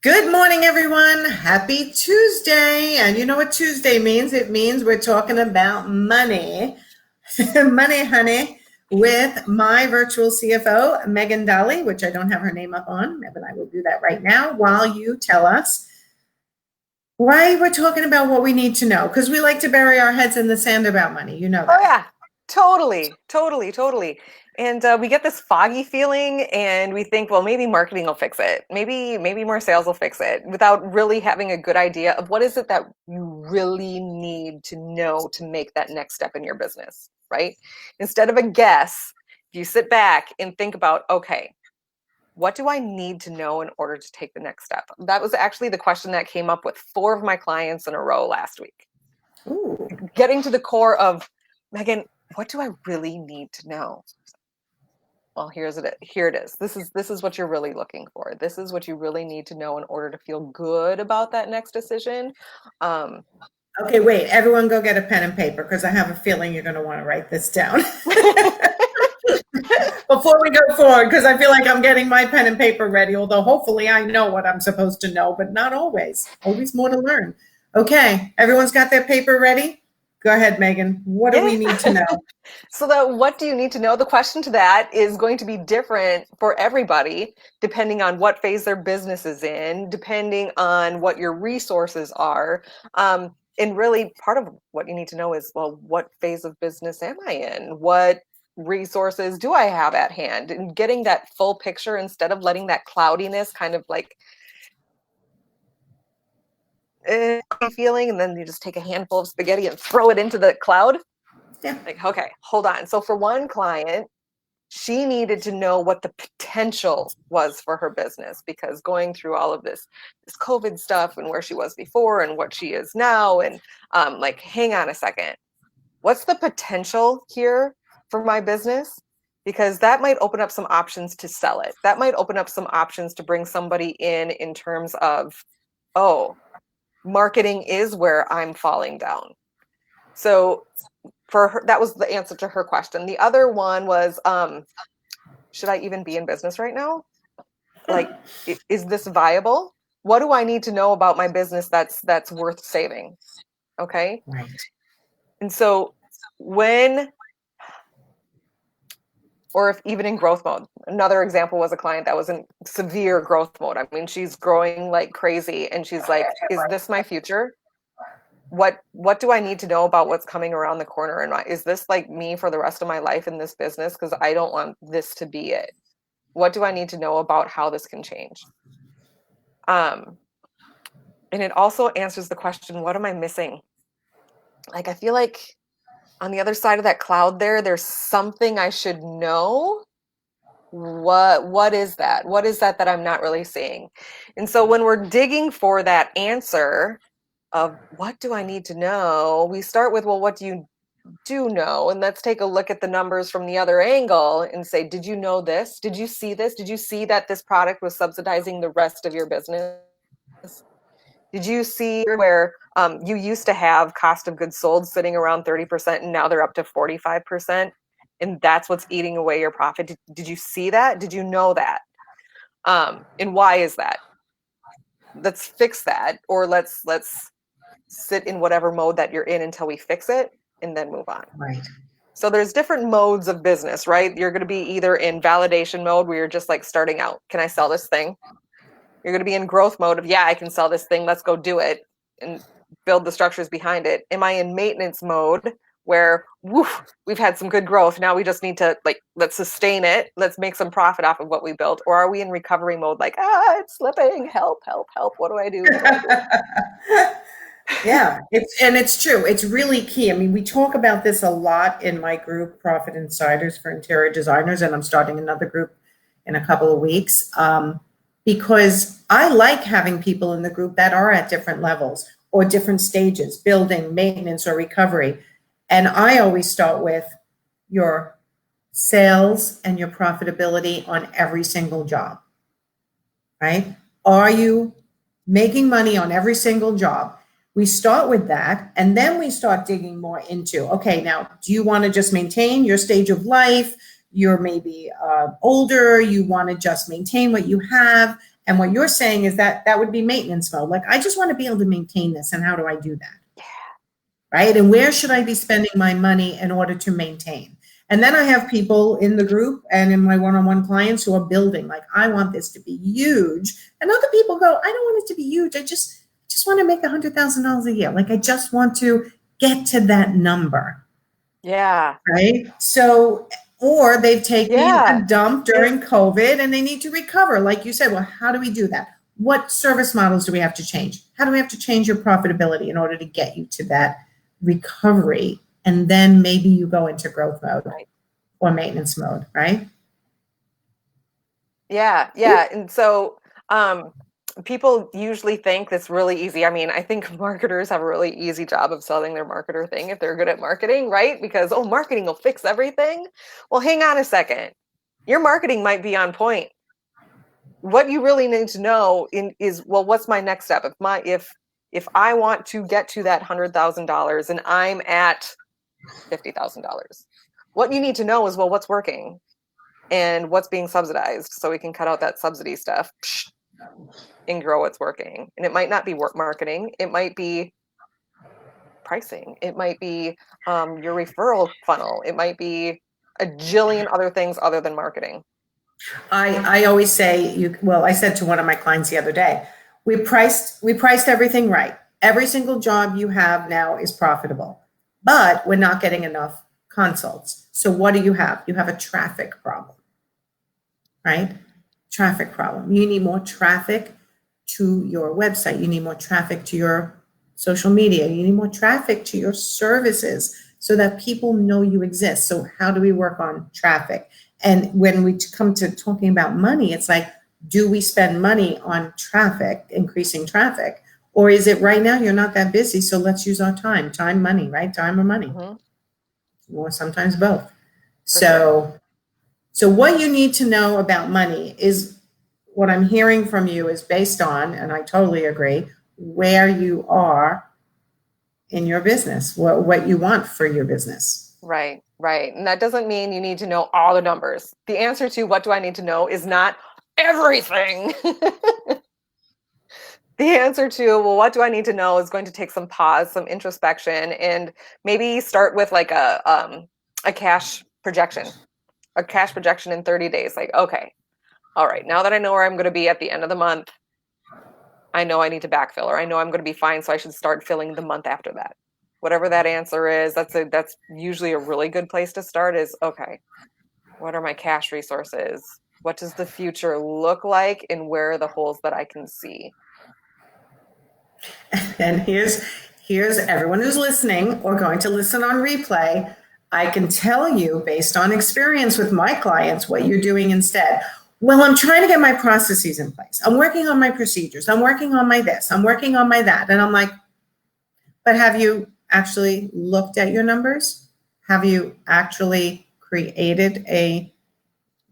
Good morning, everyone. Happy Tuesday. And you know what Tuesday means? It means we're talking about money. Money, honey, with my virtual CFO, Megan Dahle, which I don't have her name up on, but I will do that right now while you tell us why we're talking about what we need to know, because we like to bury our heads in the sand about money. You know that. Oh yeah, totally. And we get this foggy feeling, and we think, well, maybe marketing will fix it. Maybe more sales will fix it, without really having a good idea of what is it that you really need to know to make that next step in your business, right? Instead of a guess, if you sit back and think about, okay, what do I need to know in order to take the next step? That was actually the question that came up with 4 of my clients in a row last week. Ooh. Getting to the core of, Megan, what do I really need to know? Well, here it is. This is what you're really looking for. This is what you really need to know in order to feel good about that next decision. Okay, wait, everyone go get a pen and paper, because I have a feeling you're going to want to write this down before we go forward, because I feel like I'm getting my pen and paper ready, although hopefully I know what I'm supposed to know, but not always. Always more to learn. Okay, everyone's got their paper ready? Go ahead, Megan. What do we need to know? So what do you need to know? The question to that is going to be different for everybody, depending on what phase their business is in, depending on what your resources are. And really part of what you need to know is, well, what phase of business am I in? What resources do I have at hand? And getting that full picture instead of letting that cloudiness kind of like feeling, and then you just take a handful of spaghetti and throw it into the cloud. Yeah. Like, okay, hold on. So for one client, she needed to know what the potential was for her business, because going through all of this COVID stuff and where she was before and what she is now, and like, hang on a second, what's the potential here for my business? Because that might open up some options to sell it. That might open up some options to bring somebody in terms of, oh, marketing is where I'm falling down. So for her, that was the answer to her question. The other one was, should I even be in business right now? Like, is this viable? What do I need to know about my business that's worth saving? Okay. Right. And so or if even in growth mode. Another example was a client that was in severe growth mode. I mean, she's growing like crazy, and she's like, is this my future? What do I need to know about what's coming around the corner? And is this like me for the rest of my life in this business? Because I don't want this to be it. What do I need to know about how this can change? And it also answers the question, what am I missing? Like, I feel like on the other side of that cloud there's something I should know. What is that? What is that I'm not really seeing? And so when we're digging for that answer of what do I need to know, we start with, well, what do you do know? And let's take a look at the numbers from the other angle and say, did you know this? Did you see this? Did you see that this product was subsidizing the rest of your business? Did you see where you used to have cost of goods sold sitting around 30% and now they're up to 45%? And that's what's eating away your profit. Did you see that? Did you know that? And why is that? Let's fix that, or let's sit in whatever mode that you're in until we fix it, and then move on. Right. So there's different modes of business, right? You're going to be either in validation mode, where you're just like starting out. Can I sell this thing? You're going to be in growth mode of, yeah, I can sell this thing. Let's go do it and build the structures behind it. Am I in maintenance mode, where we've had some good growth, now we just need to, like, let's sustain it, let's make some profit off of what we built? Or are we in recovery mode, like, it's slipping, help, what do I do? Yeah, it's true. It's really key. I mean, we talk about this a lot in my group, Profit Insiders for Interior Designers, and I'm starting another group in a couple of weeks, because I like having people in the group that are at different levels or different stages, building, maintenance, or recovery. And I always start with your sales and your profitability on every single job, right? Are you making money on every single job? We start with that, and then we start digging more into, okay, now, do you want to just maintain your stage of life, you're maybe older, you want to just maintain what you have. And what you're saying is that that would be maintenance mode. Like, I just want to be able to maintain this. And how do I do that? Right? And where should I be spending my money in order to maintain? And then I have people in the group and in my one-on-one clients who are building, like, I want this to be huge. And other people go, I don't want it to be huge. I just want to make $100,000 a year. Like, I just want to get to that number. Yeah. Right. So, or they've taken Yeah. a dump during COVID and they need to recover. Like you said, well, how do we do that? What service models do we have to change? How do we have to change your profitability in order to get you to that recovery? And then maybe you go into growth mode or maintenance mode, right? Yeah. Yeah. And so, people usually think that's really easy. I mean, I think marketers have a really easy job of selling their marketer thing if they're good at marketing, right? Because, oh, marketing will fix everything. Well, hang on a second. Your marketing might be on point. What you really need to know is, well, what's my next step? If I want to get to that $100,000 and I'm at $50,000, what you need to know is, well, what's working and what's being subsidized, so we can cut out that subsidy stuff and grow what's working. And it might not be work marketing. It might be pricing. It might be your referral funnel. It might be a jillion other things other than marketing. I always say, I said to one of my clients the other day, we priced everything right. Every single job you have now is profitable, but we're not getting enough consults. So what do you have? You have a traffic problem, right? Traffic problem. You need more traffic to your website. You need more traffic to your social media. You need more traffic to your services so that people know you exist. So how do we work on traffic? And when we come to talking about money, it's like, do we spend money on traffic, increasing traffic? Or is it right now you're not that busy, so let's use our time, money, right? Time or money. Mm-hmm. Or sometimes both. So what you need to know about money is, what I'm hearing from you is based on, and I totally agree, where you are in your business, what you want for your business. Right. And that doesn't mean you need to know all the numbers. The answer to what do I need to know is not everything. The answer to, well, what do I need to know is going to take some pause, some introspection, and maybe start with like a cash projection in 30 days. Like, okay, all right, now that I know where I'm going to be at the end of the month, I know I need to backfill, or I know I'm going to be fine, so I should start filling the month after that. Whatever that answer is, that's usually a really good place to start. Is, okay, what are my cash resources? What does the future look like, and where are the holes that I can see? And here's everyone who's listening or going to listen on replay. I can tell you, based on experience with my clients, what you're doing instead. Well, I'm trying to get my processes in place. I'm working on my procedures. I'm working on my this. I'm working on my that. And I'm like, but have you actually looked at your numbers? Have you actually created a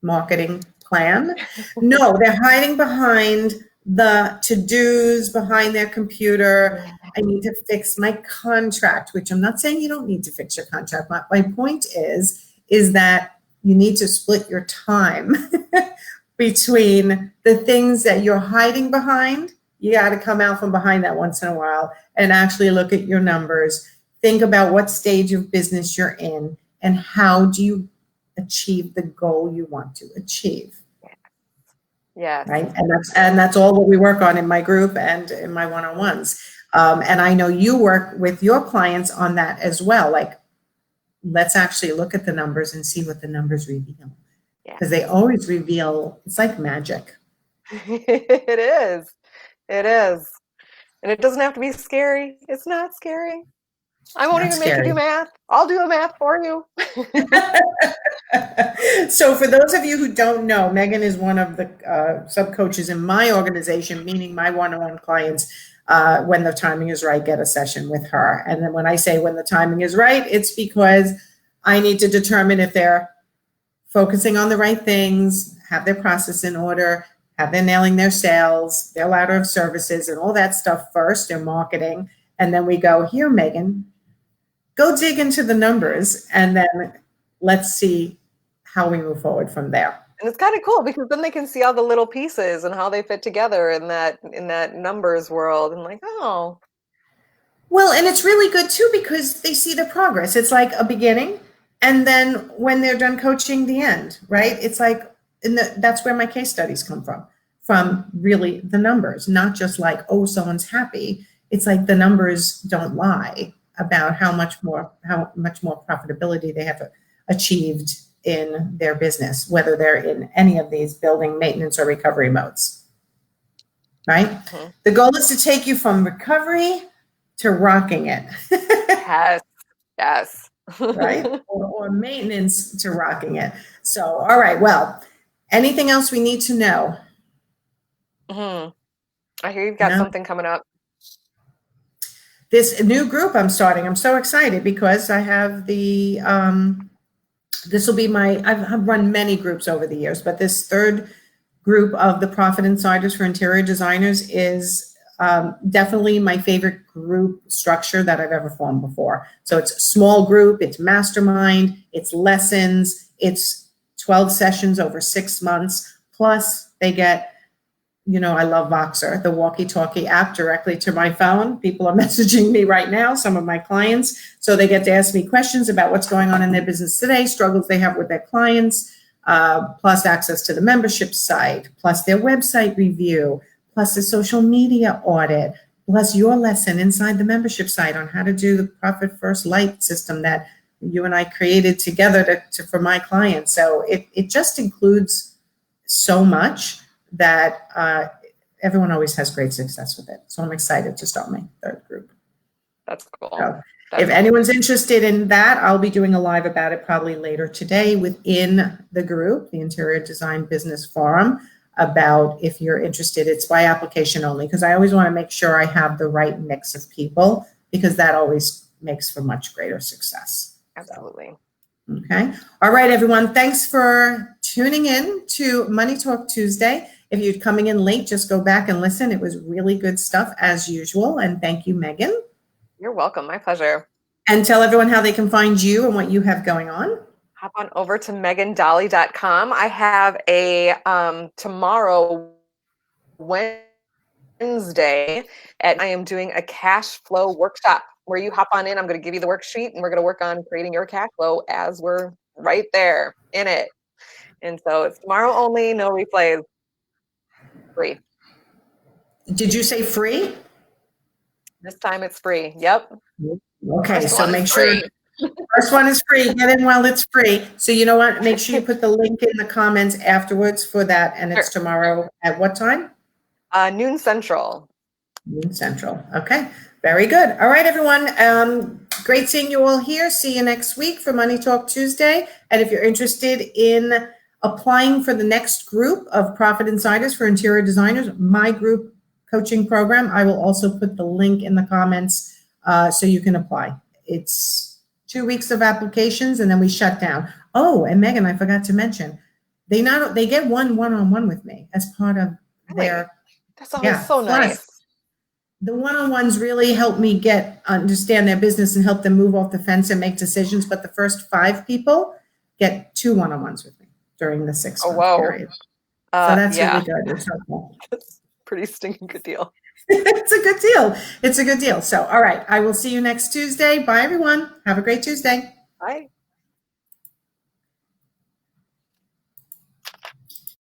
marketing plan? No, they're hiding behind the to-dos, behind their computer. I need to fix my contract, which I'm not saying you don't need to fix your contract. My point is that you need to split your time between the things that you're hiding behind. You got to come out from behind that once in a while and actually look at your numbers. Think about what stage of business you're in and how do you achieve the goal you want to achieve. Yeah. Right. And that's all what we work on in my group and in my one-on-ones. And I know you work with your clients on that as well. Like, let's actually look at the numbers and see what the numbers reveal. Because they always reveal, it's like magic. It is. And it doesn't have to be scary. It's not scary. I won't even make you do math. I'll do the math for you. So for those of you who don't know, Megan is one of the sub-coaches in my organization, meaning my one-on-one clients, when the timing is right, get a session with her. And then when I say when the timing is right, it's because I need to determine if they're focusing on the right things, have their process in order, have they nailing their sales, their ladder of services, and all that stuff first, their marketing. And then we go, here, Megan, go dig into the numbers, and then let's see how we move forward from there. And it's kind of cool because then they can see all the little pieces and how they fit together in that numbers world, and like, oh, Well, and it's really good too because they see the progress. It's like a beginning, and then when they're done coaching, the end, right? It's like, that's where my case studies come from really the numbers, not just like, oh, someone's happy. It's like the numbers don't lie about how much more profitability they have achieved in their business, whether they're in any of these building, maintenance, or recovery modes, right? mm-hmm. The goal is to take you from recovery to rocking it. Yes. Right? Or maintenance to rocking it. So, all right. Well, anything else we need to know? Mm-hmm. I hear you've got something coming up. This new group I'm starting, I'm so excited because I have this will be I've run many groups over the years, but this third group of the Profit Insiders for Interior Designers is definitely my favorite group structure that I've ever formed before. So it's a small group, it's mastermind, it's lessons, it's 12 sessions over 6 months. Plus they get, I love Voxer, the walkie-talkie app, directly to my phone. People are messaging me right now, some of my clients. So they get to ask me questions about what's going on in their business today, struggles they have with their clients, plus access to the membership site, plus their website review, plus the social media audit, plus your lesson inside the membership site on how to do the Profit First Light system that you and I created together for my clients. So it just includes so much that everyone always has great success with it. So I'm excited to start my third group. That's cool. So if anyone's interested in that, I'll be doing a live about it probably later today within the group, the Interior Design Business Forum, about if you're interested. It's by application only because I always want to make sure I have the right mix of people because that always makes for much greater success. Absolutely. So, okay. All right, everyone. Thanks for tuning in to Money Talk Tuesday. If you're coming in late, just go back and listen. It was really good stuff as usual. And thank you, Megan. You're welcome. My pleasure. And tell everyone how they can find you and what you have going on. Hop on over to megandahle.com. I have a tomorrow, Wednesday, I am doing a cash flow workshop where you hop on in. I'm going to give you the worksheet and we're going to work on creating your cash flow as we're right there in it. And so it's tomorrow only, no replays. Free. Did you say free? This time it's free. Yep. Okay, so make sure first one is free. Get in while it's free. So you know what? Make sure you put the link in the comments afterwards for that. And it's tomorrow at what time? Noon Central. Noon Central. Okay, very good. All right, everyone. Great seeing you all here. See you next week for Money Talk Tuesday. And if you're interested in applying for the next group of Profit Insiders for Interior Designers, my group coaching program, I will also put the link in the comments so you can apply. It's 2 weeks of applications and then we shut down. Oh, and Megan, I forgot to mention, they get one-on-one with me as part of their. That's always so nice. The one-on-ones really help me understand their business and help them move off the fence and make decisions. But the first 5 people get 2 one-on-ones with me during the 6-month period. So that's really good. It's helpful. That's pretty stinking good deal. It's a good deal. It's a good deal. So, all right. I will see you next Tuesday. Bye, everyone. Have a great Tuesday. Bye.